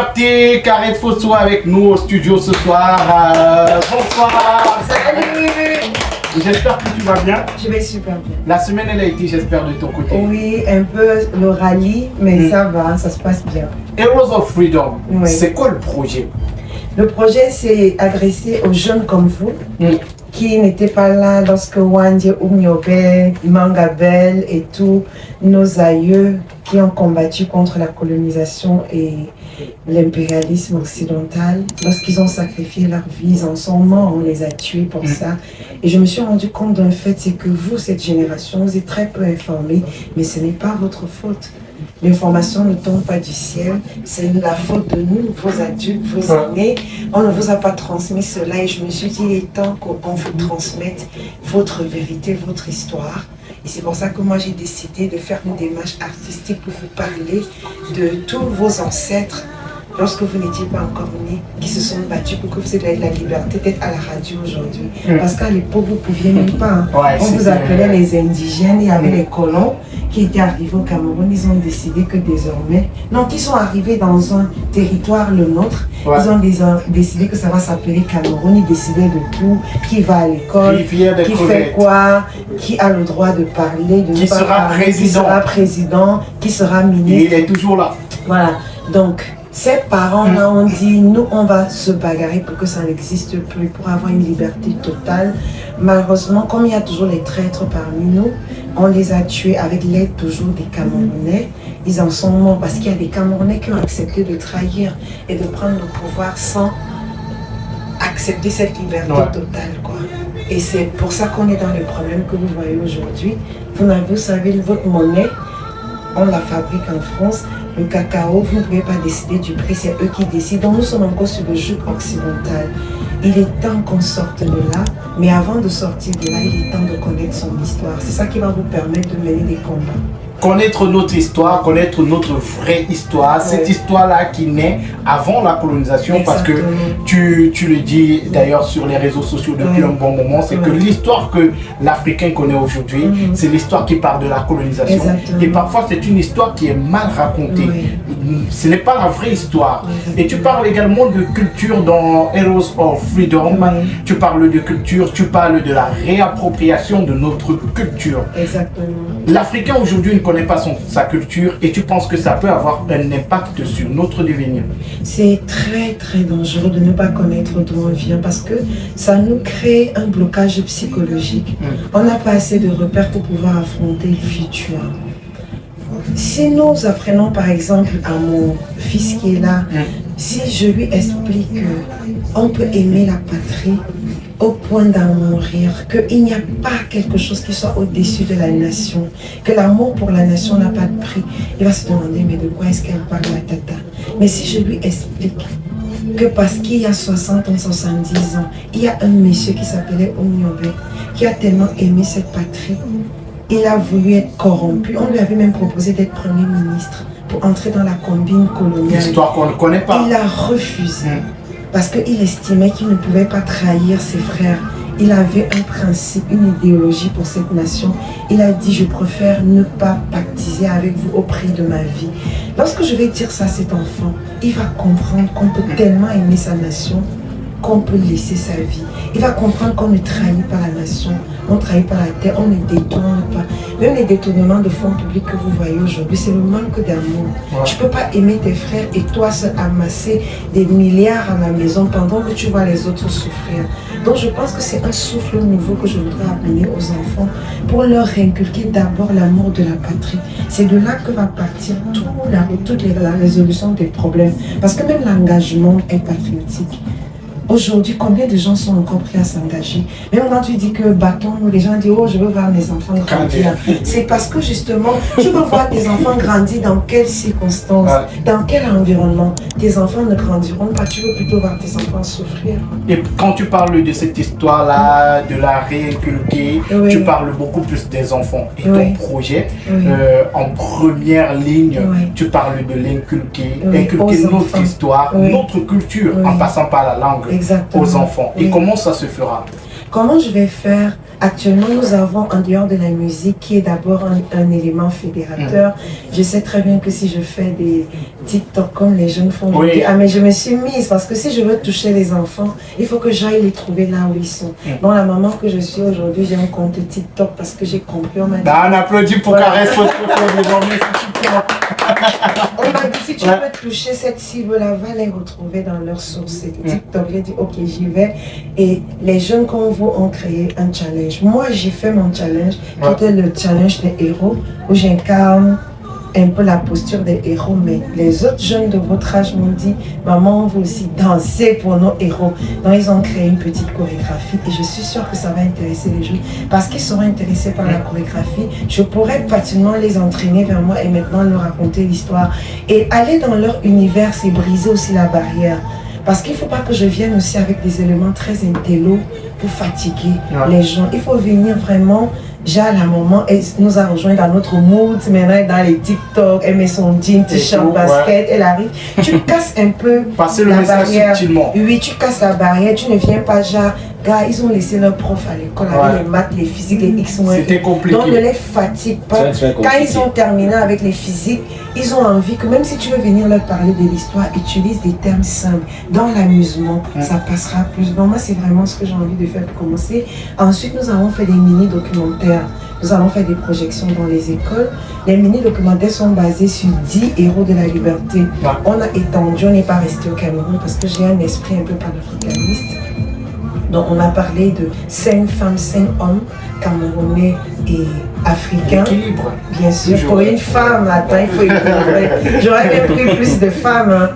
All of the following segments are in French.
parti, Kareth Fosso avec nous au studio ce soir. Bonsoir. Salut. J'espère que tu vas bien. Je vais super bien. La semaine elle a été, j'espère, de ton côté. Oui, un peu le rallye, mais ça va, ça se passe bien. Heroes of Freedom, Oui. c'est quoi le projet? Le projet s'est adressé aux jeunes comme vous qui n'étaient pas là lorsque Wandje Oumiobe, Mangabel et tous nos aïeux qui ont combattu contre la colonisation et l'impérialisme occidental, lorsqu'ils ont sacrifié leur vie, ils en sont morts, on les a tués pour ça. Et je me suis rendu compte d'un fait, c'est que vous, cette génération, vous êtes très peu informés, mais ce n'est pas votre faute. L'information ne tombe pas du ciel, c'est la faute de nous, vos adultes, vos aînés. On ne vous a pas transmis cela et je me suis dit, il est temps qu'on vous transmette votre vérité, votre histoire. Et c'est pour ça que moi j'ai décidé de faire une démarche artistique pour vous parler de tous vos ancêtres lorsque vous n'étiez pas encore nés, qui se sont battus pour que vous ayez la liberté d'être à la radio aujourd'hui. Parce qu'à l'époque, vous ne pouviez même pas. On vous appelait les indigènes, il y avait les colons qui étaient arrivés au Cameroun. Ils ont décidé que désormais, non, qui sont arrivés dans un territoire, le nôtre, ils ont décidé que ça va s'appeler Cameroun. Ils décidaient de tout, qui va à l'école, qui fait quoi, qui a le droit de parler, de qui sera président, qui sera président, qui sera ministre. Et il est toujours là. Voilà, donc ces parents-là ont dit, nous on va se bagarrer pour que ça n'existe plus, pour avoir une liberté totale. Malheureusement, comme il y a toujours les traîtres parmi nous, on les a tués avec l'aide toujours des Camerounais. Ils en sont morts parce qu'il y a des Camerounais qui ont accepté de trahir et de prendre le pouvoir sans accepter cette liberté totale, quoi. Et c'est pour ça qu'on est dans les problèmes que vous voyez aujourd'hui. Vous savez, votre monnaie, on la fabrique en France. Le cacao, vous ne pouvez pas décider du prix, c'est eux qui décident. Donc nous sommes encore sur le joug occidental. Il est temps qu'on sorte de là, mais avant de sortir de là, il est temps de connaître son histoire. C'est ça qui va vous permettre de mener des combats. Connaître notre histoire, connaître notre vraie histoire, cette histoire-là qui naît avant la colonisation. Exactement. Parce que tu le dis d'ailleurs sur les réseaux sociaux depuis un bon moment, c'est que l'histoire que l'Africain connaît aujourd'hui, c'est l'histoire qui part de la colonisation. Exactement. Et parfois c'est une histoire qui est mal racontée. Ce n'est pas la vraie histoire. Et tu parles également de culture dans Heroes of Freedom. Tu parles de culture, tu parles de la réappropriation de notre culture. Exactement. L'Africain aujourd'hui ne connaît pas sa culture et tu penses que ça peut avoir un impact sur notre devenir? C'est très très dangereux de ne pas connaître d'où on vient parce que ça nous crée un blocage psychologique. On n'a pas assez de repères pour pouvoir affronter le futur. Si nous apprenons par exemple à mon fils qui est là, si je lui explique qu'on peut aimer la patrie au point d'en mourir, qu'il n'y a pas quelque chose qui soit au-dessus de la nation, que l'amour pour la nation n'a pas de prix, il va se demander mais de quoi est-ce qu'elle parle la tata? Mais si je lui explique que parce qu'il y a 60 ans, 70 ans, il y a un monsieur qui s'appelait Oumiobe, qui a tellement aimé cette patrie, il a voulu être corrompu. On lui avait même proposé d'être Premier ministre pour entrer dans la combine coloniale. Histoire qu'on ne connaît pas. Il a refusé parce qu'il estimait qu'il ne pouvait pas trahir ses frères. Il avait un principe, une idéologie pour cette nation. Il a dit, je préfère ne pas pactiser avec vous au prix de ma vie. Lorsque je vais dire ça à cet enfant, il va comprendre qu'on peut tellement aimer sa nation qu'on peut laisser sa vie. Il va comprendre qu'on ne trahit pas la nation, on ne trahit pas la terre, on ne détourne pas. Même les détournements de fonds publics que vous voyez aujourd'hui, c'est le manque d'amour. Tu ne peux pas aimer tes frères et toi seul amasser des milliards à la maison pendant que tu vois les autres souffrir. Donc je pense que c'est un souffle nouveau que je voudrais amener aux enfants pour leur inculquer d'abord l'amour de la patrie. C'est de là que va partir toute la résolution des problèmes. Parce que même l'engagement est patriotique. Aujourd'hui, combien de gens sont encore prêts à s'engager? Même quand tu dis que battons-nous, les gens disent oh, je veux voir mes enfants grandir. C'est parce que justement, tu veux voir tes enfants grandir dans quelles circonstances, dans quel environnement. Tes enfants ne grandiront pas, tu veux plutôt voir tes enfants souffrir. Et quand tu parles de cette histoire-là, de la réinculquer, tu parles beaucoup plus des enfants. Et ton projet, en première ligne, tu parles de l'inculquer, inculquer notre histoire, notre culture, en passant par la langue. Aux enfants. Et comment ça se fera? Comment je vais faire? Actuellement, nous avons, en dehors de la musique, qui est d'abord un élément fédérateur. Je sais très bien que si je fais des TikTok comme les jeunes font, je dis, ah mais je me suis mise, parce que si je veux toucher les enfants, il faut que j'aille les trouver là où ils sont. Donc la maman que je suis aujourd'hui, j'ai un compte TikTok parce que j'ai compris, on m'a dit... On applaudit pour Caresse Photo. On m'a dit, si tu veux toucher cette cible-là, va les retrouver dans leur source TikTok. J'ai dit, ok, j'y vais. Et les jeunes comme vous ont créé un challenge. Moi, j'ai fait mon challenge, qui était le challenge des héros, où j'incarne un peu la posture des héros. Mais les autres jeunes de votre âge m'ont dit, maman, on veut aussi danser pour nos héros. Donc, ils ont créé une petite chorégraphie. Et je suis sûre que ça va intéresser les jeunes. Parce qu'ils seront intéressés par la chorégraphie, je pourrais facilement les entraîner vers moi et maintenant leur raconter l'histoire. Et aller dans leur univers, c'est briser aussi la barrière. Parce qu'il ne faut pas que je vienne aussi avec des éléments très intello pour fatiguer les gens. Il faut venir vraiment, déjà la maman, elle nous a rejoint dans notre mood, maintenant elle est dans les TikTok, elle met son jean, t-shirt, basket, elle arrive. Tu casses un peu la barrière. Subtilement. Oui, tu casses la barrière, tu ne viens pas genre, gars, ils ont laissé leur prof à l'école avec les maths, les physiques, les X, Y. C'était compliqué. Donc ne les fatigue pas. Quand ils ont terminé avec les physiques, ils ont envie que même si tu veux venir leur parler de l'histoire, utilise des termes simples. Dans l'amusement, ça passera plus. Donc moi, c'est vraiment ce que j'ai envie de faire pour commencer. Ensuite, nous avons fait des mini-documentaires. Nous avons fait des projections dans les écoles. Les mini-documentaires sont basés sur 10 héros de la liberté. On a étendu, on n'est pas resté au Cameroun parce que j'ai un esprit un peu panafricaniste. Donc on a parlé de 5 femmes, 5 hommes camerounais et africains. Équilibre. Bien sûr, pour une femme, attends, il faut équilibrer. J'aurais bien pris plus de femmes, hein,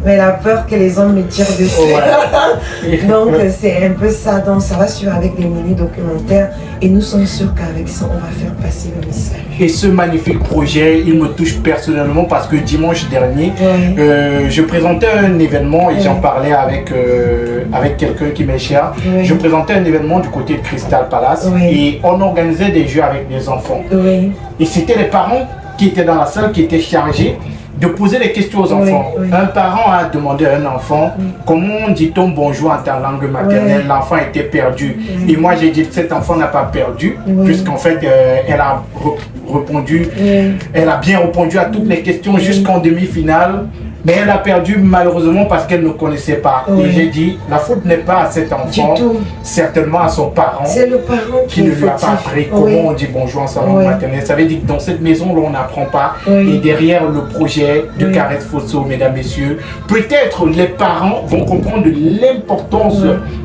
mais la peur que les hommes me tirent dessus. Donc c'est un peu ça, donc ça va suivre avec des mini-documentaires et nous sommes sûrs qu'avec ça, on va faire passer le message. Et ce magnifique projet, il me touche personnellement parce que dimanche dernier, je présentais un événement et j'en parlais avec quelqu'un qui m'est cher. Je présentais un événement du côté de Crystal Palace et on organisait des jeux avec des enfants. Et c'était les parents qui étaient dans la salle, qui étaient chargés de poser des questions aux enfants. Un parent a demandé à un enfant comment dit-on bonjour en ta langue maternelle. L'enfant était perdu. Et moi j'ai dit que cet enfant n'a pas perdu, puisqu'en fait elle a répondu, elle a bien répondu à toutes les questions jusqu'en demi-finale. Mais elle a perdu malheureusement parce qu'elle ne connaissait pas. Et j'ai dit, la faute n'est pas à cet enfant, certainement à son parent. C'est le parent qui ne lui a pas appris comment on dit bonjour en sa langue maternelle. Ça veut dire que dans cette maison, on n'apprend pas. Et derrière le projet de Caresse Photo, mesdames, messieurs, peut-être les parents vont comprendre l'importance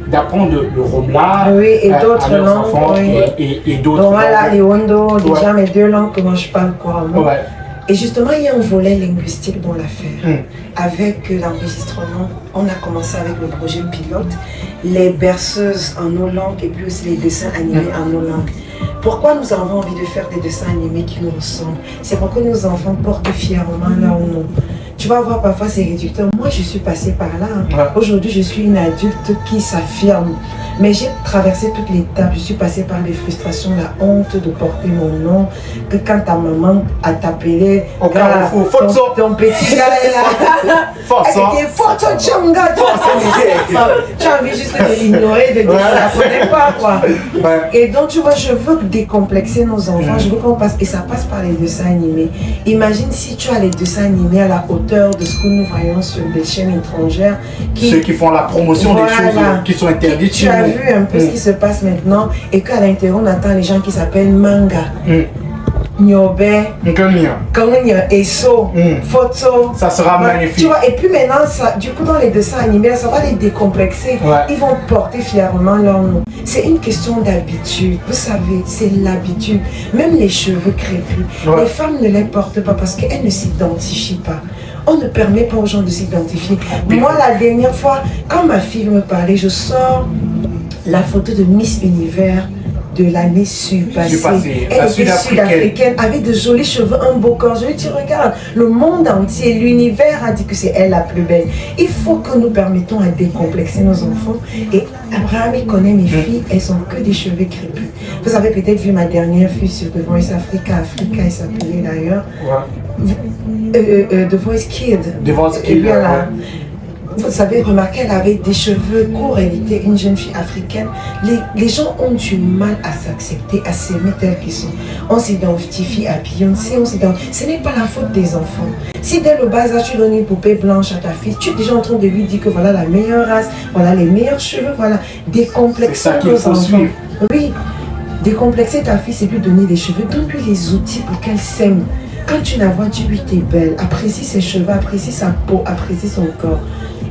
d'apprendre le Romla et d'autres à leurs langues. enfants et d'autres langues. Voilà, les Wondo, déjà mes 2 langues que moi je parle couramment. Et justement, il y a un volet linguistique dans l'affaire. Avec l'enregistrement, on a commencé avec le projet pilote, les berceuses en nos langues et puis aussi les dessins animés en nos langues. Pourquoi nous avons envie de faire des dessins animés qui nous ressemblent? C'est pour que nos enfants portent fièrement leur nom. Tu vas voir parfois c'est réducteur. Moi, je suis passée par là. Aujourd'hui, je suis une adulte qui s'affirme. Mais j'ai traversé toutes les étapes. Je suis passée par les frustrations, la honte de porter mon nom. Que quand ta maman a t'appelé, ton petit gars est là. Elle dit Photo Tchanga. Tu as envie juste de l'ignorer, de dire que je ne la connais pas, quoi. Et donc, tu vois, je veux décomplexer nos enfants. Je veux qu'on passe. Et ça passe par les dessins animés. Imagine si tu as les dessins animés à la hauteur de ce que nous voyons sur des chaînes étrangères. Ceux qui font la promotion des choses qui sont interdites chez nous. Vu un peu ce qui se passe maintenant et qu'à l'intérieur on attend les gens qui s'appellent manga, Nyobe, Kanya, Eso, Photo. Ça sera magnifique. Tu vois, et puis maintenant, ça, du coup, dans les dessins animés, ça va les décomplexer. Ils vont porter fièrement leur nom. C'est une question d'habitude. Vous savez, c'est l'habitude. Même les cheveux crépus, les femmes ne les portent pas parce qu'elles ne s'identifient pas. On ne permet pas aux gens de s'identifier. Moi, la dernière fois, quand ma fille me parlait, je sors la photo de Miss Univers de l'année passée. Elle était sud-africaine, avec de jolis cheveux, un beau corps. Je lui dis, regarde, le monde entier, l'univers a dit que c'est elle la plus belle. Il faut que nous permettons à décomplexer nos enfants. Et Abraham, il connaît mes filles, elles ont que des cheveux crépus. Vous avez peut-être vu ma dernière fille sur The Voice Africa, elle s'appelait d'ailleurs. The Voice Kid. The Voice Kid. vous avez remarqué, elle avait des cheveux courts, elle était une jeune fille africaine. Les gens ont du mal à s'accepter, à s'aimer tels qu'ils sont. On s'identifie à Beyoncé, ce n'est pas la faute des enfants. Si dès le bas âge tu donnes une poupée blanche à ta fille, tu es déjà en train de lui dire que voilà la meilleure race, voilà les meilleurs cheveux, voilà, décomplexer nos enfants. Oui, décomplexer ta fille, c'est lui donner des cheveux, donne-lui les outils pour qu'elle s'aime. Quand tu la vois, dis-lui t'es belle, apprécie ses cheveux, apprécie sa peau, apprécie son corps.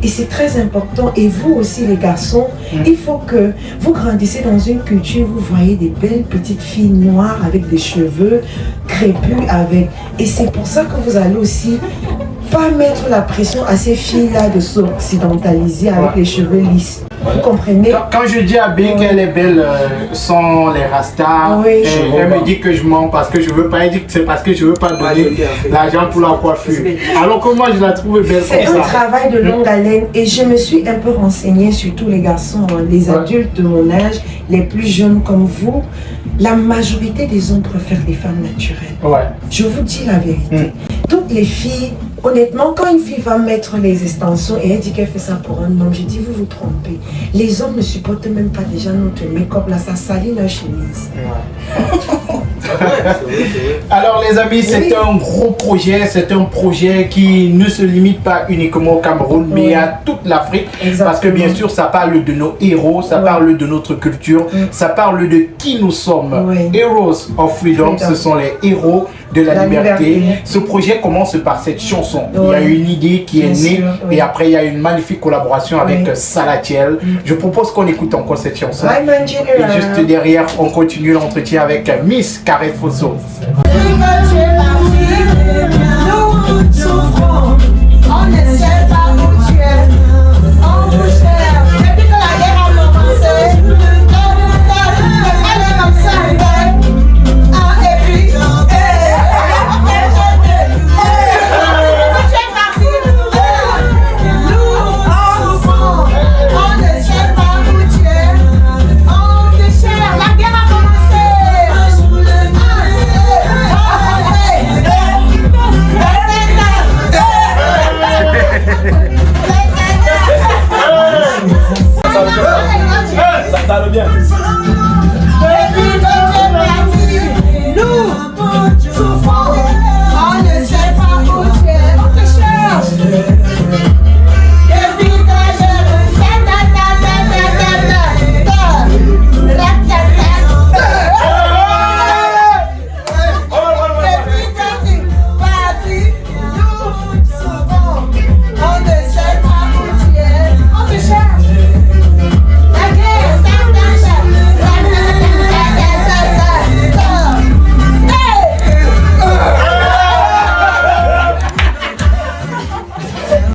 Et c'est très important. Et vous aussi les garçons, il faut que vous grandissez dans une culture, vous voyez des belles petites filles noires avec des cheveux crépus avec. Et c'est pour ça que vous allez aussi pas mettre la pression à ces filles-là de s'occidentaliser avec les cheveux lisses. Vous comprenez? Quand je dis à B qu'elle est belle sans les rastas, elle me dit que je mens parce que je veux pas. Elle dit que c'est parce que je veux pas donner l'argent pour la coiffure. Alors que moi je la trouve belle comme ça. C'est un travail de longue haleine et je me suis un peu renseignée sur tous les garçons, les adultes de mon âge, les plus jeunes comme vous. La majorité des hommes préfèrent les femmes naturelles. Je vous dis la vérité. Toutes les filles, honnêtement, quand une fille va mettre les extensions et elle dit qu'elle fait ça pour un homme, je dis vous vous trompez. Les hommes ne supportent même pas déjà notre make-up là, ça salit leur chemise. Alors les amis, c'est un gros projet, c'est un projet qui ne se limite pas uniquement au Cameroun, mais à toute l'Afrique. Parce que bien sûr, ça parle de nos héros, ça parle de notre culture, ça parle de qui nous sommes. Heroes of Freedom, ce sont les héros de la liberté. Ce projet commence par cette chanson. Il y a une idée qui est née et après il y a une magnifique collaboration avec Salatiel. Je propose qu'on écoute encore cette chanson. Et juste derrière, on continue l'entretien avec Miss Carré Fosso.